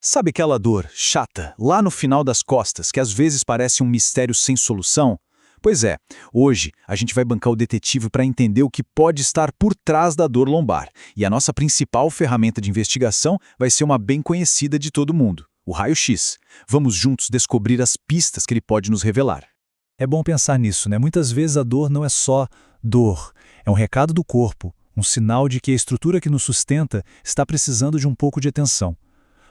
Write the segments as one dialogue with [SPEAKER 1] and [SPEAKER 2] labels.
[SPEAKER 1] Sabe aquela dor chata, lá no final das costas, que às vezes parece um mistério sem solução? Pois é, hoje a gente vai bancar o detetive para entender o que pode estar por trás da dor lombar. E a nossa principal ferramenta de investigação vai ser uma bem conhecida de todo mundo, o raio-x. Vamos juntos descobrir as pistas que ele pode nos revelar.
[SPEAKER 2] É bom pensar nisso, né? Muitas vezes a dor não é só dor, é um recado do corpo, um sinal de que a estrutura que nos sustenta está precisando de um pouco de atenção.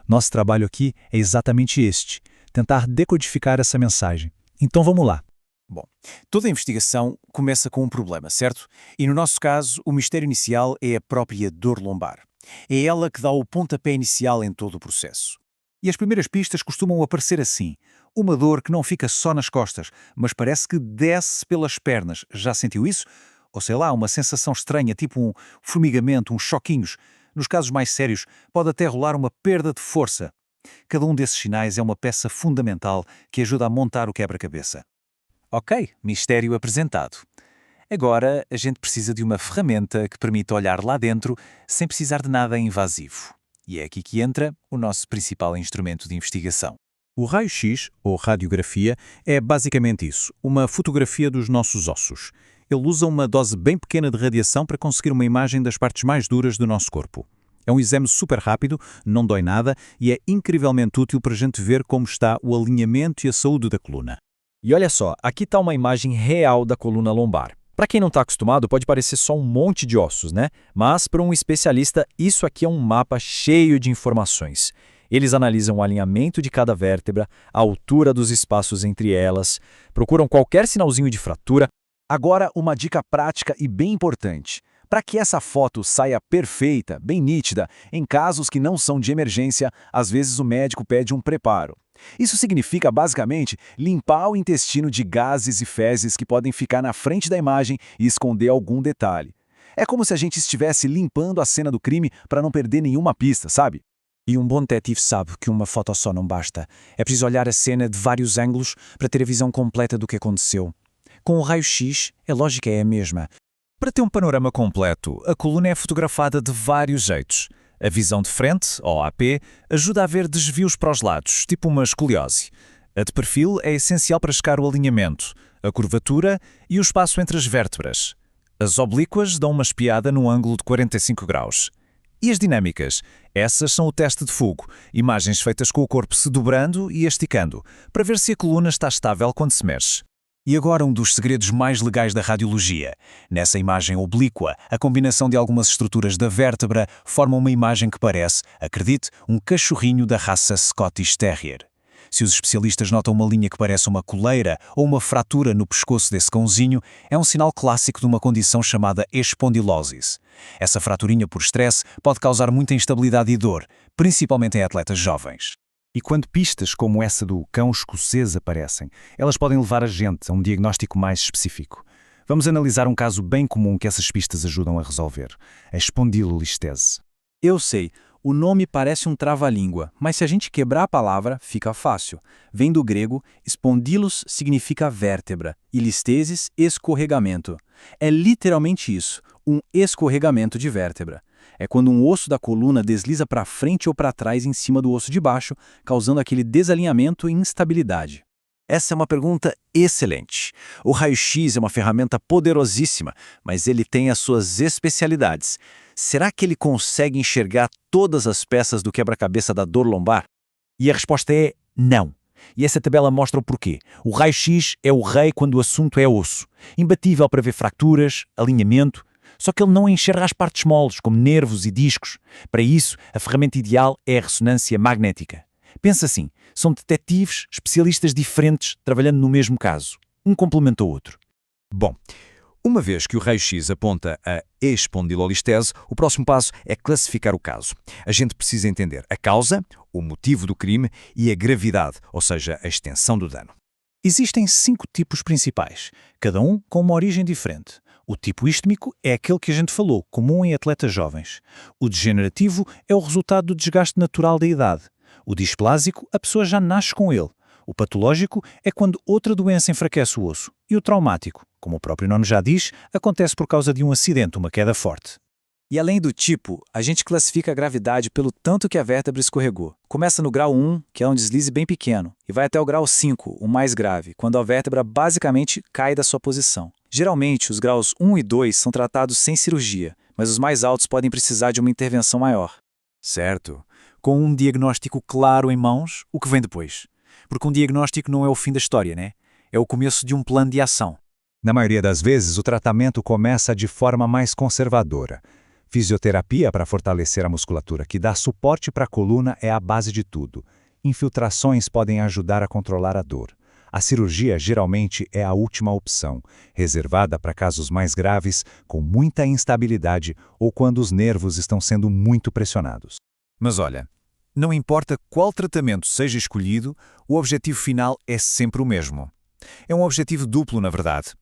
[SPEAKER 2] Nosso trabalho aqui é exatamente este, tentar decodificar essa mensagem. Então vamos lá.
[SPEAKER 3] Bom, toda investigação começa com um problema, certo? E no nosso caso, o mistério inicial é a própria dor lombar. É ela que dá o pontapé inicial em todo o processo. E as primeiras pistas costumam aparecer assim. Uma dor que não fica só nas costas, mas parece que desce pelas pernas. Já sentiu isso? Ou sei lá, uma sensação estranha, tipo um formigamento, uns choquinhos. Nos casos mais sérios, pode até rolar uma perda de força. Cada um desses sinais é uma peça fundamental que ajuda a montar o quebra-cabeça. Ok, mistério apresentado. Agora, a gente precisa de uma ferramenta que permita olhar lá dentro sem precisar de nada invasivo. E é aqui que entra o nosso principal instrumento de investigação.
[SPEAKER 1] O raio-x, ou radiografia, é basicamente isso, uma fotografia dos nossos ossos. Ele usa uma dose bem pequena de radiação para conseguir uma imagem das partes mais duras do nosso corpo. É um exame super rápido, não dói nada e é incrivelmente útil para a gente ver como está o alinhamento e a saúde da coluna.
[SPEAKER 4] E olha só, aqui está uma imagem real da coluna lombar. Para quem não está acostumado, pode parecer só um monte de ossos, né? Mas para um especialista, isso aqui é um mapa cheio de informações. Eles analisam o alinhamento de cada vértebra, a altura dos espaços entre elas, procuram qualquer sinalzinho de fratura.
[SPEAKER 3] Agora, uma dica prática e bem importante. Para que essa foto saia perfeita, bem nítida, em casos que não são de emergência, às vezes o médico pede um preparo. Isso significa, basicamente, limpar o intestino de gases e fezes que podem ficar na frente da imagem e esconder algum detalhe. É como se a gente estivesse limpando a cena do crime para não perder nenhuma pista, sabe?
[SPEAKER 4] E um bom detetive sabe que uma foto só não basta. É preciso olhar a cena de vários ângulos para ter a visão completa do que aconteceu. Com o raio-x, a lógica é a mesma. Para ter um panorama completo, a coluna é fotografada de vários jeitos. A visão de frente, ou AP, ajuda a ver desvios para os lados, tipo uma escoliose. A de perfil é essencial para checar o alinhamento, a curvatura e o espaço entre as vértebras. As oblíquas dão uma espiada num ângulo de 45 graus. E as dinâmicas? Essas são o teste de Fugo, imagens feitas com o corpo se dobrando e esticando, para ver se a coluna está estável quando se mexe.
[SPEAKER 3] E agora um dos segredos mais legais da radiologia. Nessa imagem oblíqua, a combinação de algumas estruturas da vértebra forma uma imagem que parece, acredite, um cachorrinho da raça Scottish Terrier. Se os especialistas notam uma linha que parece uma coleira ou uma fratura no pescoço desse cãozinho, é um sinal clássico de uma condição chamada espondilose. Essa fraturinha por estresse pode causar muita instabilidade e dor, principalmente em atletas jovens.
[SPEAKER 2] E quando pistas como essa do cão escocês aparecem, elas podem levar a gente a um diagnóstico mais específico. Vamos analisar um caso bem comum que essas pistas ajudam a resolver: a espondilolistese.
[SPEAKER 3] Eu sei, o nome parece um trava-língua, mas se a gente quebrar a palavra, fica fácil. Vem do grego, spondylos significa vértebra e listesis, escorregamento. É literalmente isso, um escorregamento de vértebra. É quando um osso da coluna desliza para frente ou para trás em cima do osso de baixo, causando aquele desalinhamento e instabilidade. Essa é uma pergunta excelente. O raio-x é uma ferramenta poderosíssima, mas ele tem as suas especialidades. Será que ele consegue enxergar todas as peças do quebra-cabeça da dor lombar?
[SPEAKER 4] E a resposta é não. E essa tabela mostra o porquê. O raio-x é o rei quando o assunto é osso. Imbatível para ver fraturas, alinhamento. Só que ele não enxerga as partes moles, como nervos e discos. Para isso, a ferramenta ideal é a ressonância magnética. Pensa assim, são detetives, especialistas diferentes, trabalhando no mesmo caso. Um complementa o outro.
[SPEAKER 5] Bom, uma vez que o raio-x aponta a espondilolistese, o próximo passo é classificar o caso. A gente precisa entender a causa, o motivo do crime e a gravidade, ou seja, a extensão do dano.
[SPEAKER 3] Existem 5 tipos principais, cada um com uma origem diferente. O tipo ístmico é aquele que a gente falou, comum em atletas jovens. O degenerativo é o resultado do desgaste natural da idade. O displásico, a pessoa já nasce com ele. O patológico é quando outra doença enfraquece o osso. E o traumático, como o próprio nome já diz, acontece por causa de um acidente, uma queda forte.
[SPEAKER 4] E além do tipo, a gente classifica a gravidade pelo tanto que a vértebra escorregou. Começa no grau 1, que é um deslize bem pequeno, e vai até o grau 5, o mais grave, quando a vértebra basicamente cai da sua posição. Geralmente, os graus 1 e 2 são tratados sem cirurgia, mas os mais altos podem precisar de uma intervenção maior.
[SPEAKER 3] Certo. Com um diagnóstico claro em mãos, o que vem depois? Porque um diagnóstico não é o fim da história, né? É o começo de um plano de ação.
[SPEAKER 2] Na maioria das vezes, o tratamento começa de forma mais conservadora. Fisioterapia para fortalecer a musculatura que dá suporte para a coluna é a base de tudo. Infiltrações podem ajudar a controlar a dor. A cirurgia geralmente é a última opção, reservada para casos mais graves, com muita instabilidade ou quando os nervos estão sendo muito pressionados.
[SPEAKER 3] Mas olha, não importa qual tratamento seja escolhido, o objetivo final é sempre o mesmo. É um objetivo duplo, na verdade.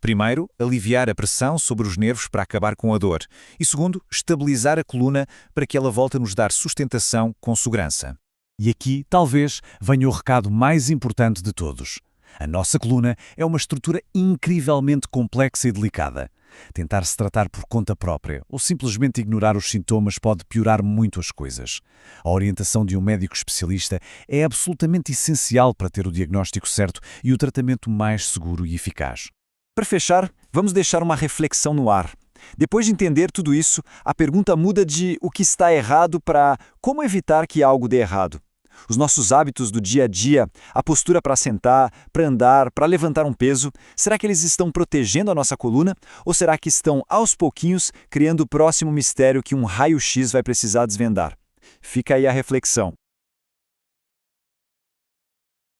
[SPEAKER 3] Primeiro, aliviar a pressão sobre os nervos para acabar com a dor. E segundo, estabilizar a coluna para que ela volte a nos dar sustentação com segurança. E aqui, talvez, venha o recado mais importante de todos. A nossa coluna é uma estrutura incrivelmente complexa e delicada. Tentar se tratar por conta própria ou simplesmente ignorar os sintomas pode piorar muito as coisas. A orientação de um médico especialista é absolutamente essencial para ter o diagnóstico certo e o tratamento mais seguro e eficaz.
[SPEAKER 1] Para fechar, vamos deixar uma reflexão no ar. Depois de entender tudo isso, a pergunta muda de o que está errado para como evitar que algo dê errado. Os nossos hábitos do dia a dia, a postura para sentar, para andar, para levantar um peso, será que eles estão protegendo a nossa coluna? Ou será que estão, aos pouquinhos, criando o próximo mistério que um raio-x vai precisar desvendar? Fica aí a reflexão.